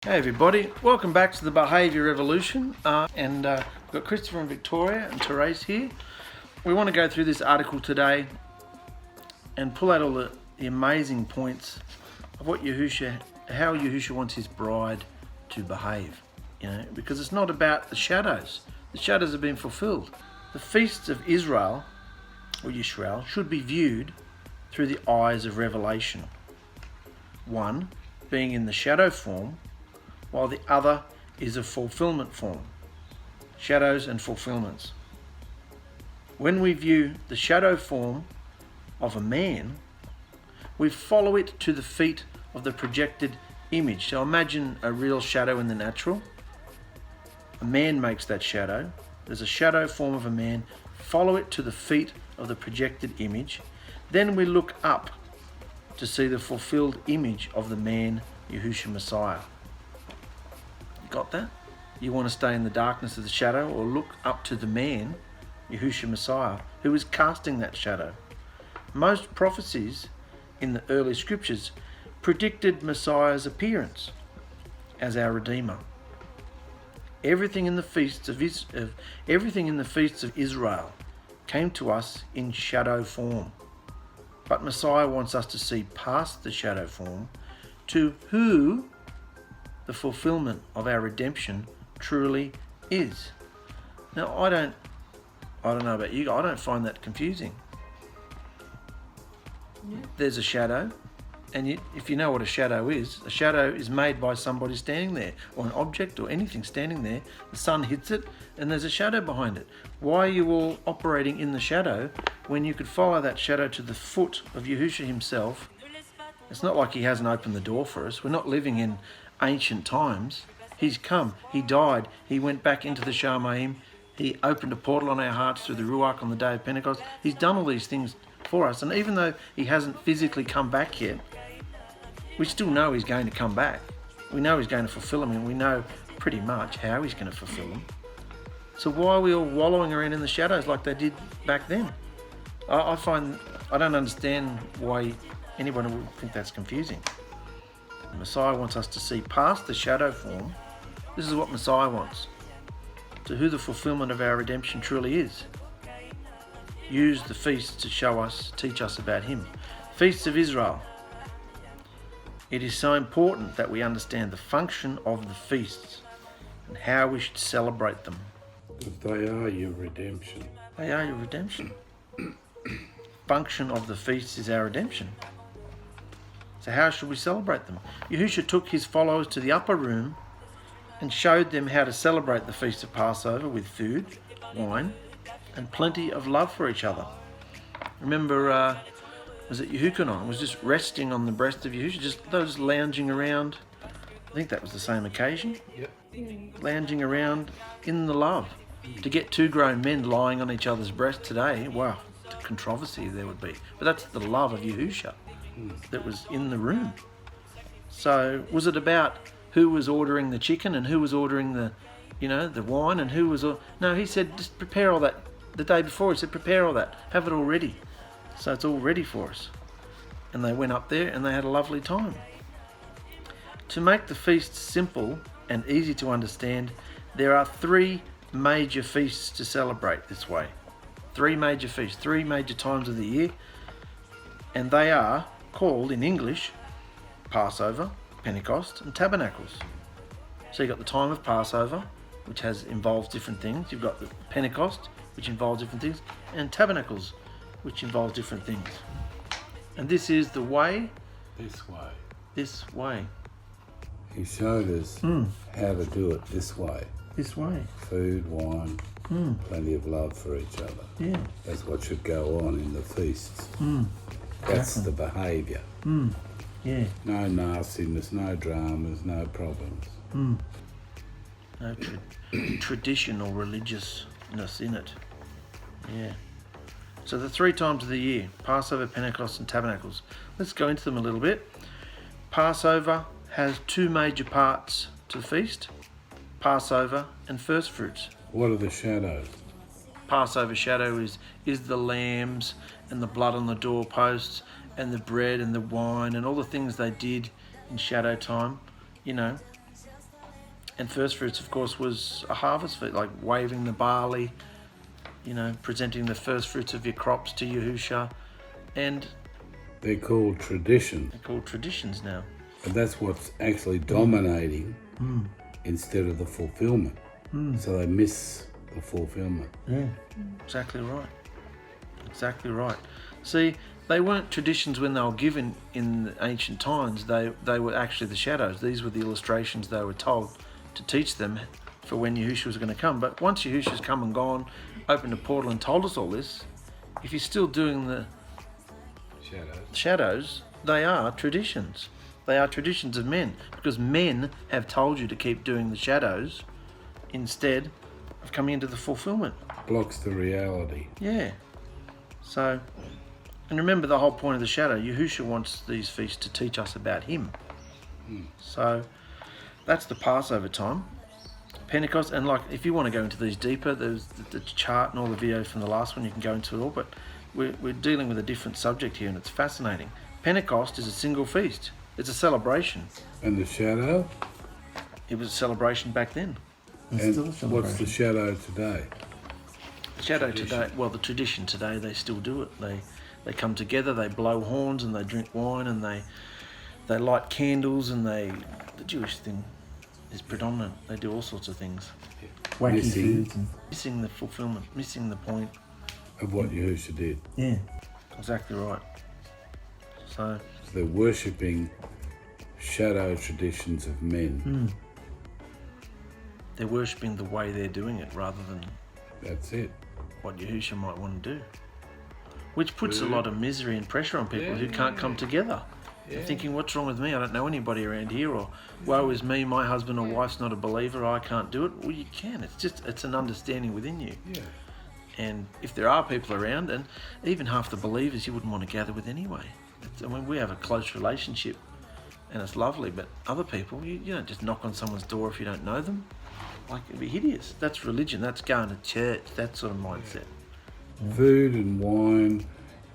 Hey everybody, welcome back to the Behaviour Revolution, we've got Christopher and Victoria and Therese here. We want to go through this article today and pull out all the amazing points of what how Yahusha wants his bride to behave. Because it's not about the shadows. The shadows have been fulfilled. The feasts of Israel, or YISHARAL, should be viewed through the eyes of revelation. One being in the shadow form, while the other is a fulfillment form. Shadows and fulfillments. When we view the shadow form of a man, we follow it to the feet of the projected image. So imagine a real shadow in the natural. A man makes that shadow. There's a shadow form of a man. Follow it to the feet of the projected image. Then we look up to see the fulfilled image of the man, Yahushua Messiah. Got that? You want to stay in the darkness of the shadow, or look up to the man, Yahushua Messiah, who is casting that shadow. Most prophecies in the early scriptures predicted Messiah's appearance as our Redeemer. Everything in the feasts of Israel came to us in shadow form. But Messiah wants us to see past the shadow form to who the fulfillment of our redemption truly is. Now, I don't know about you, I don't find that confusing. Yeah. There's a shadow, and if you know what a shadow is made by somebody standing there, or an object or anything standing there. The sun hits it and there's a shadow behind it. Why are you all operating in the shadow when you could follow that shadow to the foot of Yahushua himself? It's not like he hasn't opened the door for us. We're not living in ancient times. He's come, he died, he went back into the Shamayim, he opened a portal on our hearts through the Ruach on the day of Pentecost. He's done all these things for us, and even though he hasn't physically come back yet, we still know he's going to come back. We know he's going to fulfill them, and we know pretty much how he's going to fulfill them. So why are we all wallowing around in the shadows like they did back then? I don't understand why anyone would think that's confusing. Messiah wants us to see past the shadow form. This is what Messiah wants. To who the fulfillment of our redemption truly is. Use the feasts to teach us about him. Feasts of Israel. It is so important that we understand the function of the feasts and how we should celebrate them. But they are your redemption. They are your redemption. Function of the feasts is our redemption. So how should we celebrate them? Yahushua took his followers to the upper room and showed them how to celebrate the Feast of Passover with food, wine, and plenty of love for each other. Remember, was it Yahushua was just resting on the breast of Yahushua, just those lounging around. I think that was the same occasion. Yep. Lounging around in the love. To get two grown men lying on each other's breast today, wow, the controversy there would be. But that's the love of Yahushua that was in the room. So was it about who was ordering the chicken and who was ordering the wine and who was... No, he said just prepare all that. The day before he said prepare all that. Have it all ready. So it's all ready for us. And they went up there and they had a lovely time. To make the feast simple and easy to understand, there are 3 major feasts to celebrate this way. 3 major feasts, 3 major times of the year. And they are called in English Passover, Pentecost, and Tabernacles. So you've got the time of Passover, which involves different things. You've got the Pentecost, which involves different things, and Tabernacles, which involves different things. And this is the way. This way. He showed us how to do it this way. This way. Food, wine, plenty of love for each other. Yeah. That's what should go on in the feasts. That's the behaviour. Yeah. No nastiness, no dramas, no problems. No traditional religiousness in it. Yeah. So the 3 times of the year, Passover, Pentecost, and Tabernacles. Let's go into them a little bit. Passover has 2 major parts to the feast. Passover and first fruits. What are the shadows? Passover shadow is the lambs and the blood on the doorposts and the bread and the wine and all the things they did in shadow time. And first fruits, of course, was a harvest feast, like waving the barley, you know, presenting the first fruits of your crops to Yahusha. And they're called tradition. they're called traditions now. And that's what's actually dominating instead of the fulfillment. So they miss the fulfillment. Yeah, exactly right. Exactly right. See, they weren't traditions when they were given in the ancient times. They were actually the shadows. These were the illustrations they were told to teach them for when Yahushua was going to come. But once Yahushua's come and gone, opened a portal and told us all this, if you're still doing the shadows, they are traditions. They are traditions of men, because men have told you to keep doing the shadows instead of coming into the fulfillment. Blocks the reality. Yeah. So, and remember the whole point of the shadow, Yahushua wants these feasts to teach us about him. So, that's the Passover time. Pentecost, and like, if you want to go into these deeper, there's the chart and all the videos from the last one, you can go into it all, but we're dealing with a different subject here, and it's fascinating. Pentecost is a single feast. It's a celebration. And the shadow? It was a celebration back then. And what's the shadow today? The shadow today, well, the tradition today, they still do it. They come together, they blow horns, and they drink wine, and they light candles, and the Jewish thing is predominant. They do all sorts of things. Missing the fulfillment, missing the point of what Yahushua did. Yeah, exactly right. So they're worshipping shadow traditions of men. They're worshipping the way they're doing it rather than that's it. What Yahushua might want to do. Which puts a lot of misery and pressure on people who can't come together. They're thinking, what's wrong with me? I don't know anybody around here, or woe is me, my husband or wife's not a believer, I can't do it. Well, you can. It's an understanding within you. Yeah. And if there are people around, and even half the believers you wouldn't want to gather with anyway. I mean, we have a close relationship and it's lovely, but other people, you don't just knock on someone's door if you don't know them. Like, it'd be hideous. That's religion. That's going to church. That sort of mindset. Food and wine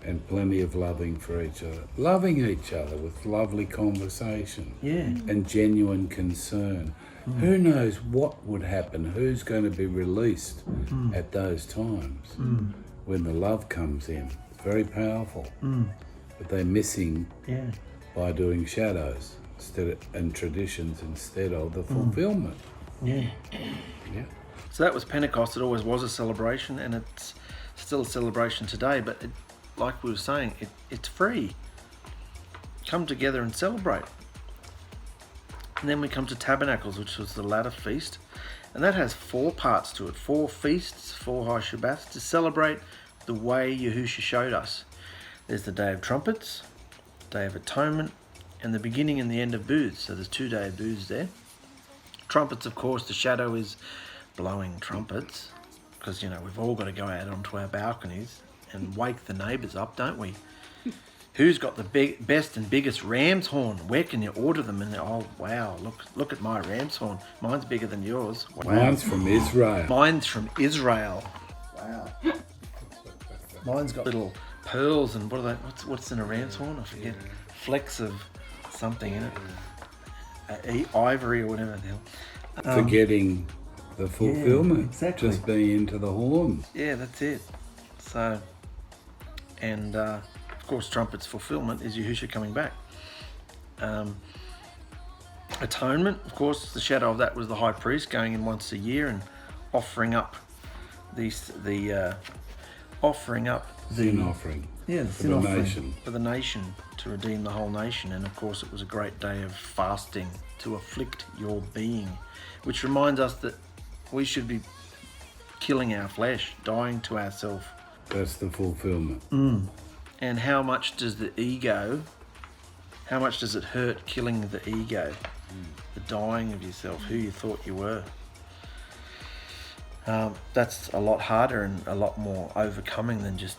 and plenty of loving for each other. Loving each other with lovely conversation. Yeah. And genuine concern. Who knows what would happen? Who's going to be released at those times when the love comes in? It's very powerful. But they're missing by doing shadows and traditions instead of the fulfillment. Yeah. So that was Pentecost. It always was a celebration, and it's still a celebration today. But like we were saying, it's free. Come together and celebrate. And then we come to Tabernacles, which was the latter feast, and that has 4 parts to it. 4 feasts, 4 high Shabbats to celebrate the way Yahushua showed us. There's the Day of Trumpets, Day of Atonement, and the beginning and the end of booths. So there's 2 days of booths there. Trumpets, of course, the shadow is blowing trumpets, because, you know, we've all got to go out onto our balconies and wake the neighbours up, don't we? Who's got the best and biggest ram's horn? Where can you order them? And oh wow, look at my ram's horn. Mine's bigger than yours. Wow. Mine's from Israel. Mine's from Israel. Wow. Mine's got little pearls and what are they? What's in a ram's horn? I forget. Flecks of something in it. Ivory or whatever the hell. Forgetting the fulfillment. Yeah, exactly. Just being into the horns. Yeah, that's it. So, and of course, trumpets fulfillment is Yahushua coming back. Atonement, of course, the shadow of that was the high priest going in once a year and offering up offering up the sin offering. Yeah, the for sin the offering nation. for the nation, to redeem the whole nation. And of course, it was a great day of fasting to afflict your being, which reminds us that we should be killing our flesh, dying to ourselves. That's the fulfillment. And how much does the ego, how much does it hurt killing the ego? The dying of yourself, who you thought you were. That's a lot harder and a lot more overcoming than just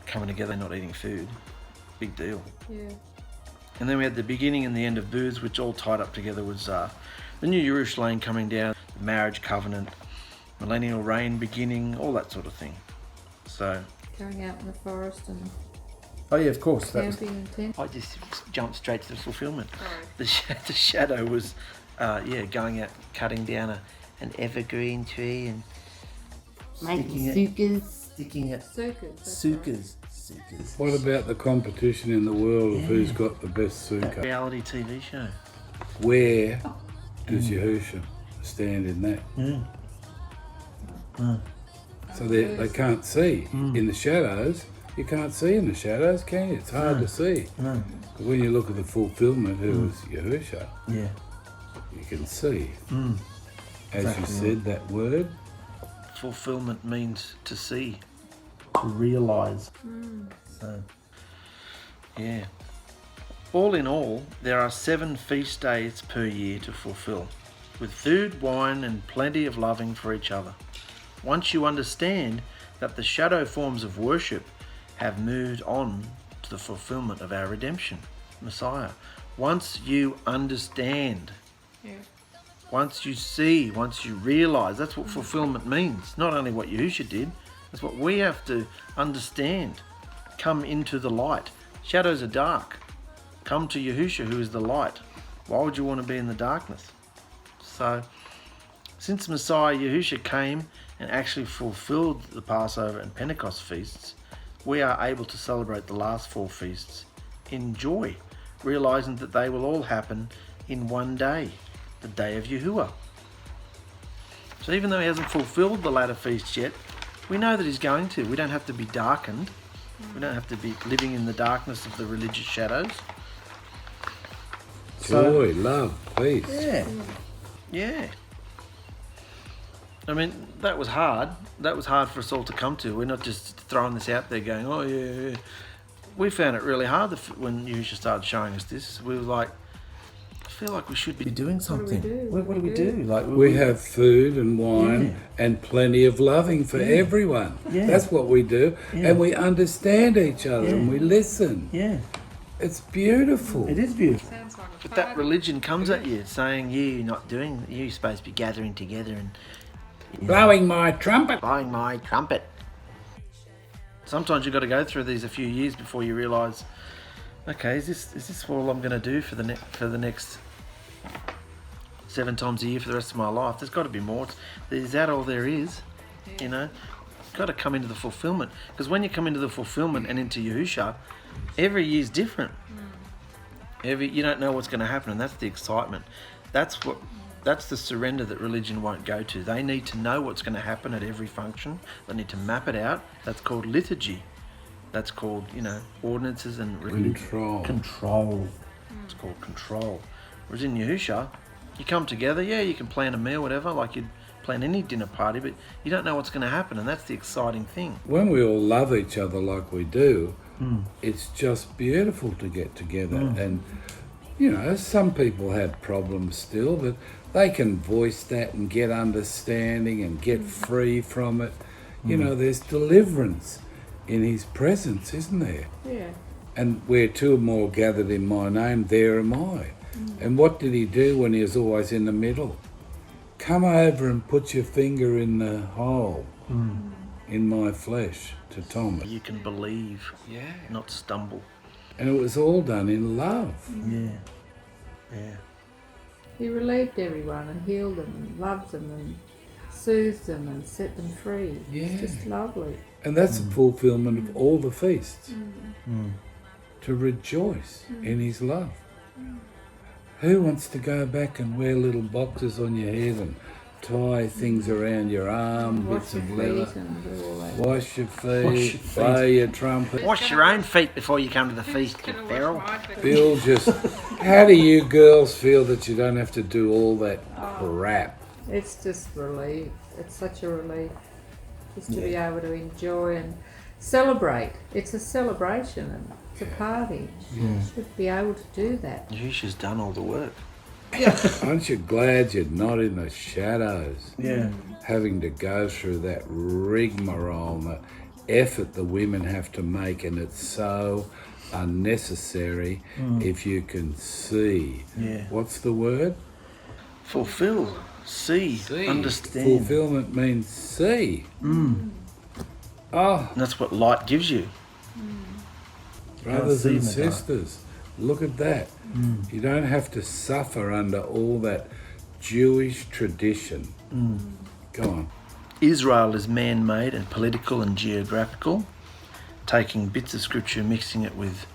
coming together and not eating food. Big deal. Yeah. And then we had the beginning and the end of booths, which all tied up together was the New Jerusalem coming down, the marriage covenant, millennial reign beginning, all that sort of thing. So Going out in the forest and oh yeah, of course. camping and tent. I just jumped straight to the fulfillment. Sorry. The shadow was going out, cutting down an evergreen tree and Making sticking it. sukas. Sukas. What about the competition in the world of who's got the best sukkah? Reality TV show. Where does Yahusha stand in that? So they can't see. In the shadows, you can't see in the shadows, can you? It's hard to see. But when you look at the fulfillment, who is Yahusha, Yeah. you can see. As Exactly you said, that word, Fulfillment means to see, to realise. So, yeah. All in all, there are 7 feast days per year to fulfill, with food, wine, and plenty of loving for each other. Once you understand that the shadow forms of worship have moved on to the fulfillment of our redemption, Messiah. Once you understand, once you see, once you realise, that's what fulfillment means. Not only what Yahusha did, that's what we have to understand. Come into the light. Shadows are dark. Come to Yahusha, who is the light. Why would you want to be in the darkness? So, since Messiah Yahusha came and actually fulfilled the Passover and Pentecost feasts, we are able to celebrate the last 4 feasts in joy, realising that they will all happen in one day, the day of Yahuah. So even though he hasn't fulfilled the latter feasts yet, we know that he's going to. We don't have to be darkened. We don't have to be living in the darkness of the religious shadows. joy, love, peace. Yeah. I mean, that was hard. That was hard for us all to come to. We're not just throwing this out there going, oh, yeah. We found it really hard when Yahusha started showing us this. We were like, I feel like we should be doing something. What do we do? Like We have food and wine and plenty of loving for everyone. Yeah. That's what we do. Yeah. And we understand each other and we listen. Yeah. It's beautiful. It is beautiful. Sounds like a But that party. religion comes at you saying you're not doing, you're supposed to be gathering together and Blowing my trumpet. blowing my trumpet. Sometimes you've got to go through these a few years before you realise, okay, is this all I'm going to do for the next 7 times a year for the rest of my life? There's got to be more. Is that all there is? You know, you've got to come into the fulfillment, because when you come into the fulfillment and into Yahusha, every year's different. You don't know what's going to happen, and that's the excitement. That's the surrender that religion won't go to. They need to know what's going to happen at every function. They need to map it out. That's called liturgy. That's called, ordinances and Control. Control. It's called control. Whereas in Yahusha, you come together, you can plan a meal, whatever, like you'd plan any dinner party, but you don't know what's going to happen, and that's the exciting thing. When we all love each other like we do, it's just beautiful to get together. And, some people have problems still, but they can voice that and get understanding and get free from it. There's deliverance in his presence, isn't there? Yeah. And where 2 or more gathered in my name, there am I. And what did he do when he was always in the middle? Come over and put your finger in the hole in my flesh, to Thomas. You can believe, not stumble. And it was all done in love. Yeah. He relieved everyone and healed them and loved them and soothed them and set them free. It's just lovely. And that's the fulfillment of all the feasts. To rejoice in his love. Who wants to go back and wear little boxes on your head and tie things around your arm, Wash bits your of feet leather? and do all that. Wash your Wash your feet, feet. blow your trumpet. Wash your own feet before you come to the feast, you feral. Bill, how do you girls feel that you don't have to do all that crap? It's just relief. It's such a relief just to be able to enjoy and celebrate. It's a celebration and it's a party. Should be able to do that. Yahusha's done all the work. Aren't you glad you're not in the shadows? Yeah. Having to go through that rigmarole, the effort the women have to make, and it's so unnecessary if you can see. Yeah. What's the word? Fulfill, see, understand. Fulfillment means see. Oh, And that's what light gives you. brothers see and in the dark. sisters, look at that. You don't have to suffer under all that Jewish tradition. Go on. Israel is man-made and political and geographical, taking bits of scripture, mixing it with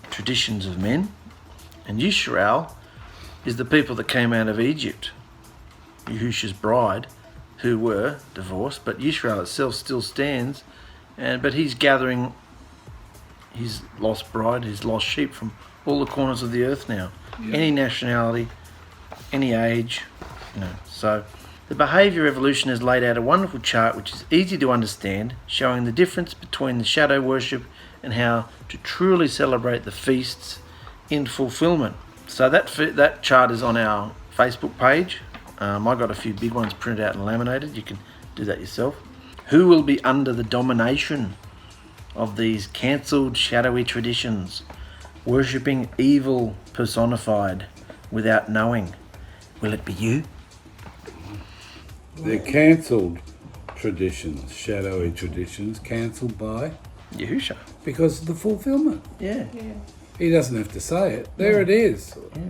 traditions of men. And YISHARAL is the people that came out of Egypt, Yahusha's bride, who were divorced, but YISHARAL itself still stands, but he's gathering his lost bride, his lost sheep from all the corners of the earth now. Any nationality, any age, So the behaviour evolution has laid out a wonderful chart which is easy to understand, showing the difference between the shadow worship and how to truly celebrate the feasts in fulfilment. So that chart is on our Facebook page. I got a few big ones printed out and laminated. You can do that yourself. Who will be under the domination of these cancelled shadowy traditions, worshipping evil personified without knowing? Will it be you? They're cancelled traditions, shadowy traditions, cancelled by? Yahusha. Because of the fulfilment. Yeah. He doesn't have to say it. There it is. Yeah.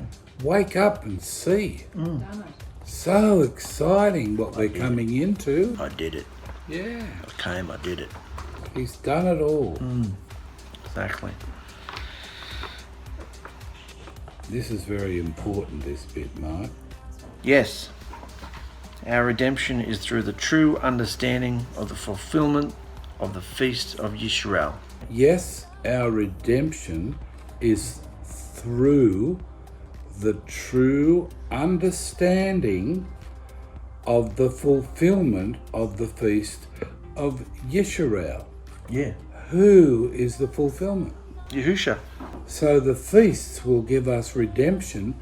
Wake up and see. So exciting what we're coming into. I did it. Yeah. I did it. He's done it all. Exactly. This is very important, this bit, Mark. Yes. Our redemption is through the true understanding of the fulfillment of the feast of YISHARAL. Yes, our redemption is through the true understanding of the fulfillment of the feast of YISHARAL. Yeah. Who is the fulfillment? Yahusha. So the feasts will give us redemption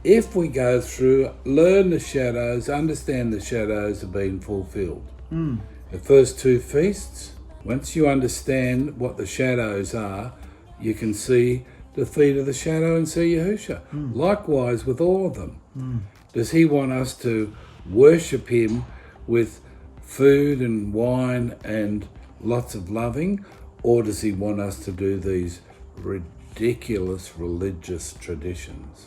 if we go through, learn the shadows, understand the shadows have been fulfilled. The first two feasts, once you understand what the shadows are, you can see the feet of the shadow and see Yahusha. Likewise with all of them. Does he want us to worship him with food and wine and lots of loving, or does he want us to do these ridiculous religious traditions?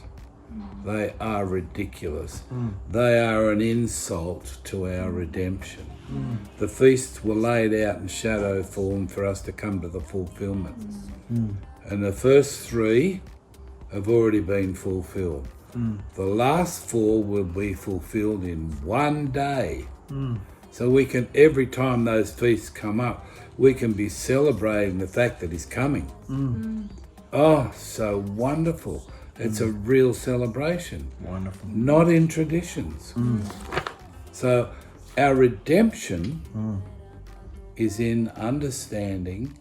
They are ridiculous. They are an insult to our redemption. The feasts were laid out in shadow form for us to come to the fulfillment. And the first three have already been fulfilled. The last four will be fulfilled in one day. So we can, every time those feasts come up, we can be celebrating the fact that he's coming. Oh, so wonderful. It's a real celebration. Wonderful. Not in traditions. So our redemption is in understanding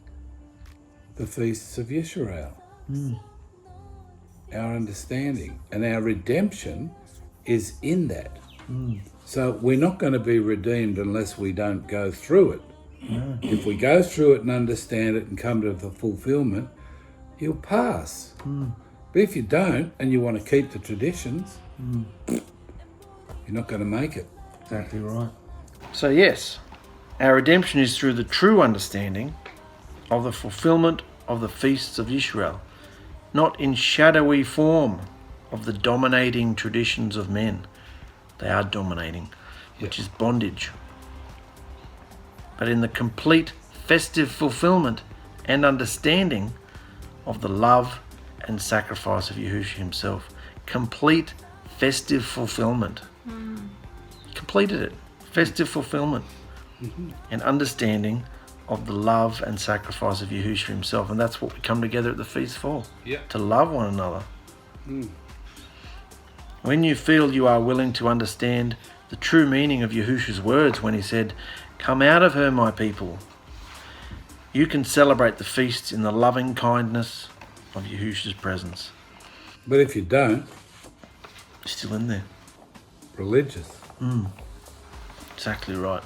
the feasts of YISHARAL. Our understanding. And our redemption is in that. So we're not going to be redeemed unless we don't go through it. If we go through it and understand it and come to the fulfillment, you'll pass. But if you don't, and you want to keep the traditions, you're not going to make it. Exactly right. So yes, our redemption is through the true understanding of the fulfillment of the feasts of YISHARAL, not in shadowy form of the dominating traditions of men. They are dominating, which is bondage. But in the complete festive fulfillment and understanding of the love and sacrifice of Yahushua himself. Complete festive fulfillment. Completed it. Festive fulfillment. And understanding of the love and sacrifice of Yahushua himself. And that's what we come together at the feast for. To love one another. When you feel you are willing to understand the true meaning of Yahushua's words when he said, "Come out of her, my people," you can celebrate the feasts in the loving kindness of Yahushua's presence. But if you don't, Still in there. religious. Exactly right.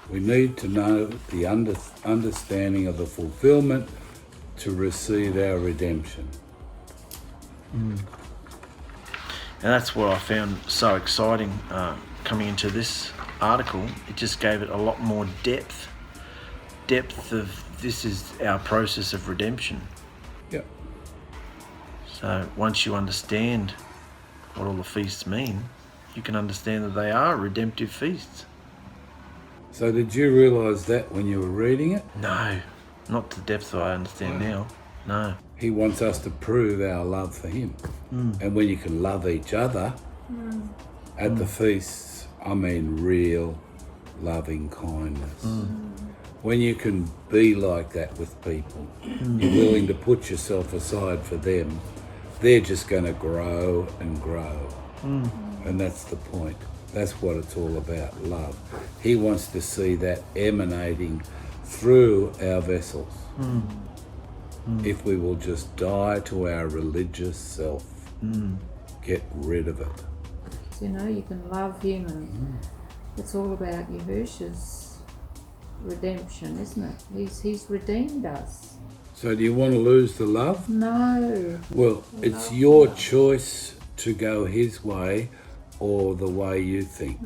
We need to know the understanding of the fulfillment to receive our redemption. And that's what I found so exciting coming into this article. It just gave it a lot more depth. Depth of this is our process of redemption. Yep. So once you understand what all the feasts mean, you can understand that they are redemptive feasts. So did you realise that when you were reading it? No, not to the depth that I understand now. No. He wants us to prove our love for him. And when you can love each other at the feasts, I mean real loving kindness. When you can be like that with people, you're willing to put yourself aside for them, they're just going to grow and grow. And that's the point. That's what it's all about, love. He wants to see that emanating through our vessels. If we will just die to our religious self, get rid of it. You know, you can love him, and it's all about Yahusha's redemption, isn't it? He's redeemed us. So do you want to lose the love? No. Well, it's your choice to go his way or the way you think.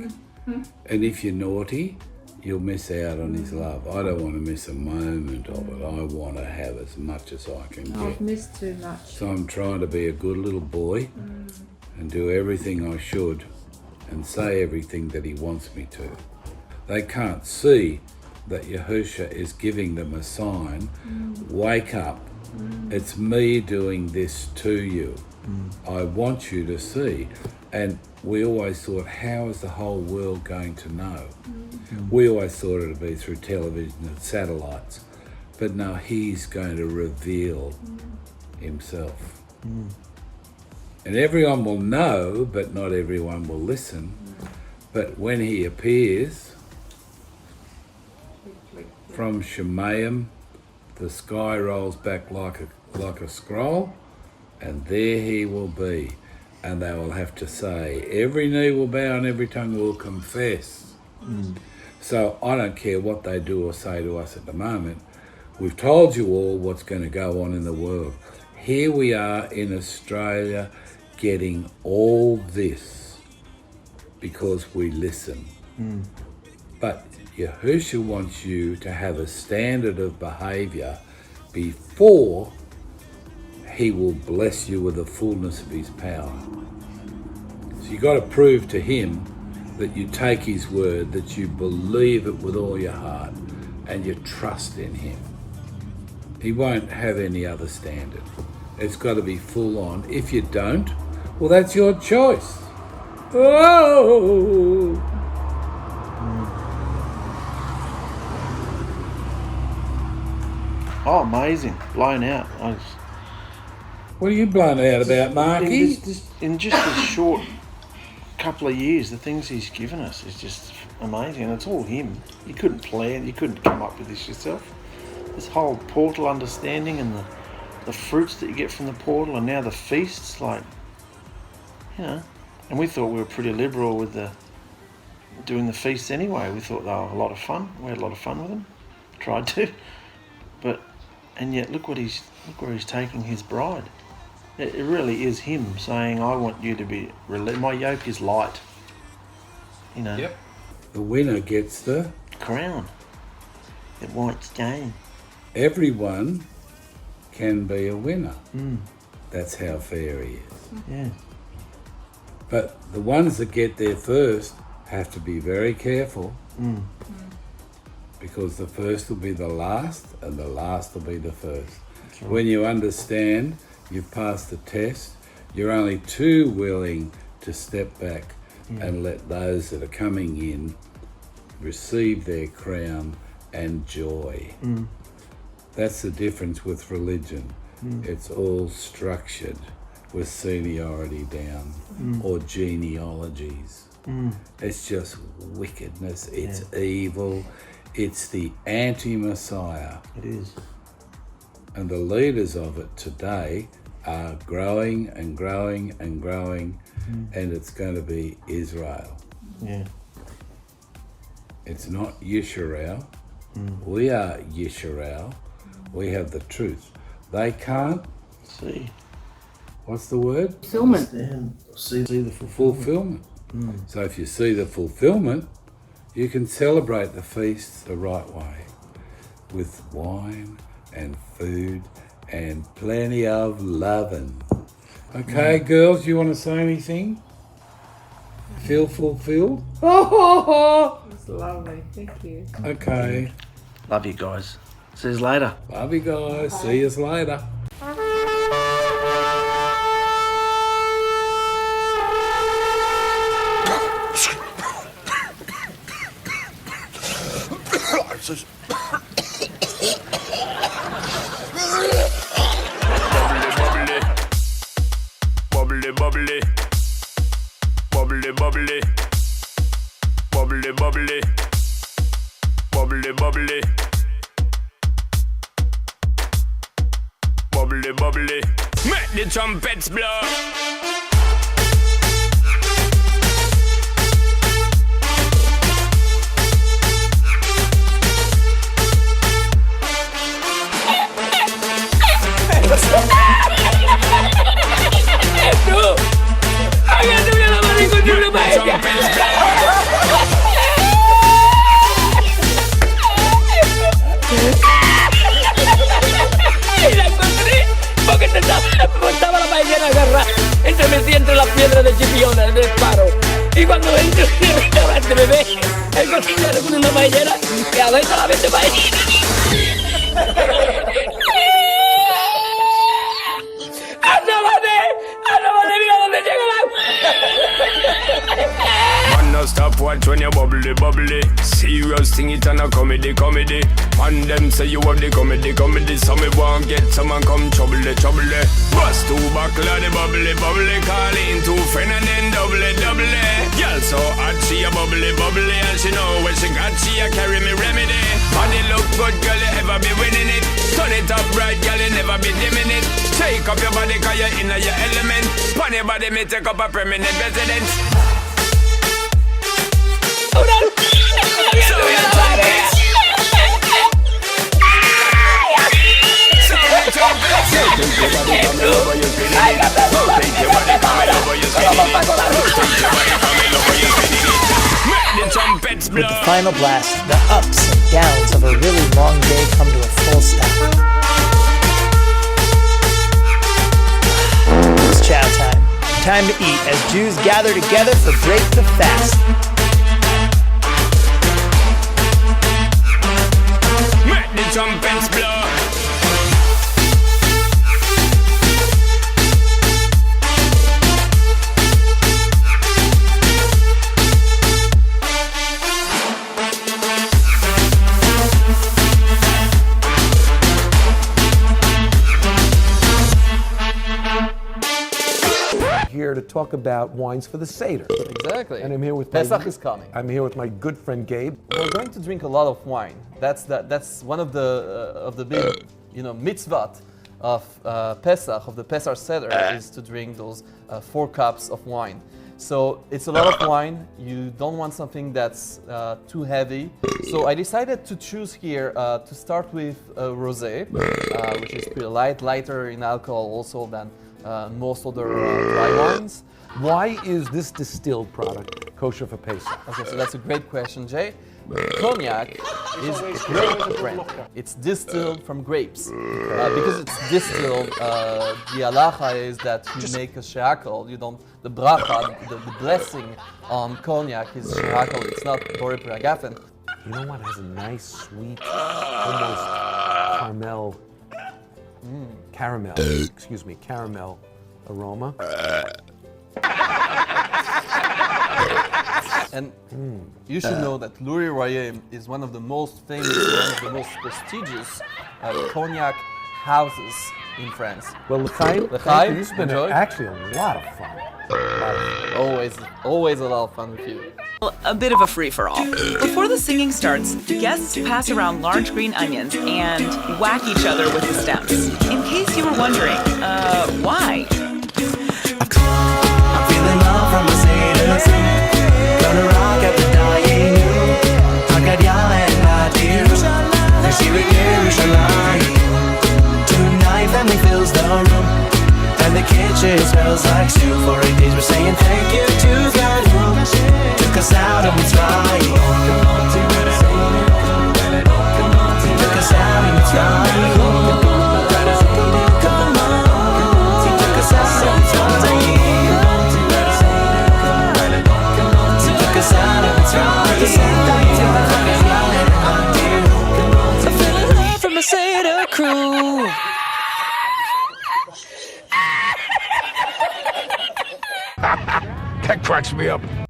And if you're naughty, you'll miss out on his love. I don't want to miss a moment of it. I want to have as much as I can get. I've missed too much. So I'm trying to be a good little boy and do everything I should and say everything that he wants me to. They can't see that Yahusha is giving them a sign. Wake up. It's me doing this to you. I want you to see. And we always thought, how is the whole world going to know? We always thought it would be through television and satellites. But no, he's going to reveal himself. And everyone will know, but not everyone will listen. But when he appears, from Shemayim, the sky rolls back like a scroll, and there he will be. And they will have to say, every knee will bow and every tongue will confess. So I don't care what they do or say to us at the moment. We've told you all what's going to go on in the world. Here we are in Australia getting all this because we listen. But Yahusha wants you to have a standard of behaviour before he will bless you with the fullness of his power. So you've got to prove to him that you take his word, that you believe it with all your heart, and you trust in him. He won't have any other standard. It's got to be full on. If you don't, well, that's your choice. Oh! Oh, amazing. Blown out. What are you blown out about, Marky? In just a short couple of years, the things he's given us is just amazing. And it's all him. You couldn't plan, you couldn't come up with this yourself. This whole portal understanding and the fruits that you get from the portal, and now the feasts, like, you know. And we thought we were pretty liberal with doing the feasts anyway. We thought they were a lot of fun. We had a lot of fun with them. Tried to. And yet look where he's taking his bride. It really is him saying, I want you to be relieved. My yoke is light. You know. Yep. The winner gets the crown. The white stone. Everyone can be a winner. That's how fair he is. Yeah. But the ones that get there first have to be very careful. Because the first will be the last and the last will be the first. Right. When you understand you've passed the test, you're only too willing to step back and let those that are coming in receive their crown and joy. That's the difference with religion. It's all structured with seniority down or genealogies. It's just wickedness. It's evil. It's the anti-Messiah. It is. And the leaders of it today are growing and growing and growing, and it's going to be Israel. Yeah. It's not YISHARAL. We are YISHARAL. We have the truth. They can't see. What's the word? Fulfillment. See the fulfillment. So if you see the fulfillment, you can celebrate the feasts the right way, with wine and food and plenty of loving. Okay, girls, you want to say anything? feel fulfilled? It's lovely. Thank you. Okay. Love you guys. See you later. Love you guys. See you later. Bubbly, bubbly, bubbly, bubbly, bubbly, bubbly, bubbly, bubbly, bubbly, bubbly. Make the trumpets blow. Estaba la ballena agarrada, metí entre las piedras de chipiona en el paro. Y cuando entro en el restaurante me ve el cocinero con una ballena que a veces la vende ballena. ¡Ándale, mira dónde llega el agua! Man, no stop watch when you bubbly, bubbly. Serious thing, it and a comedy, comedy. And them say you have the comedy, comedy. So me won't get someone come trouble, trouble. Bust two buckle of the bubbly, bubbly. Call in two friend and then double, double. Girl so hot, she a bubbly, bubbly. And she know when she got, she a carry me remedy. Body look good, girl, you ever be winning it. Turn it up right, girl, you never be dimming it. Take up your body, cause you're in your element. Pon your body, me take up a permanent residence. With the final blast, the ups and downs of a really long day come to a full stop. It's chow time. Time to eat as Jews gather together for break the fast. Make the trumpets blow. Here to talk about wines for the Seder. Exactly. And I'm here with Pesach is coming. I'm here with my good friend Gabe. We're going to drink a lot of wine. That's one of the big mitzvot of Pesach, of the Pesach Seder, is to drink those 4 cups of wine. So it's a lot of wine. You don't want something that's too heavy. So I decided to choose here to start with rosé, which is pretty lighter in alcohol also than most other dry wines. Why is this distilled product kosher for Pesach? Okay, so that's a great question, Jay. Cognac is a grape brand. It's distilled from grapes. Because it's distilled, the halacha is that you make a she'akol. You don't, the bracha, the blessing on cognac is she'akol. It's not borei piragafen. You know what has a nice, sweet, almost caramel aroma. And you should know that Luri Royem is one of the most famous, one of the most prestigious cognac houses in France. Well, L'chaim, L'chaim, this has been enjoy. actually a lot of fun. Always a lot of fun with you. A bit of a free-for-all. Before the singing starts, guests pass around large green onions and whack each other with the stems. In case you were wondering, why? I'm feeling love from the Seder. Gonna rock at the dying noon. Hakad Yahweh Nadir. Nashivit Yerushalayim. Tonight family fills the room, and the kitchen smells like stew. For 8 days we're saying thank you to God who took us out of Mitzrayim. Took us out of Mitzrayim. Took us out of Mitzrayim. That cracks me up.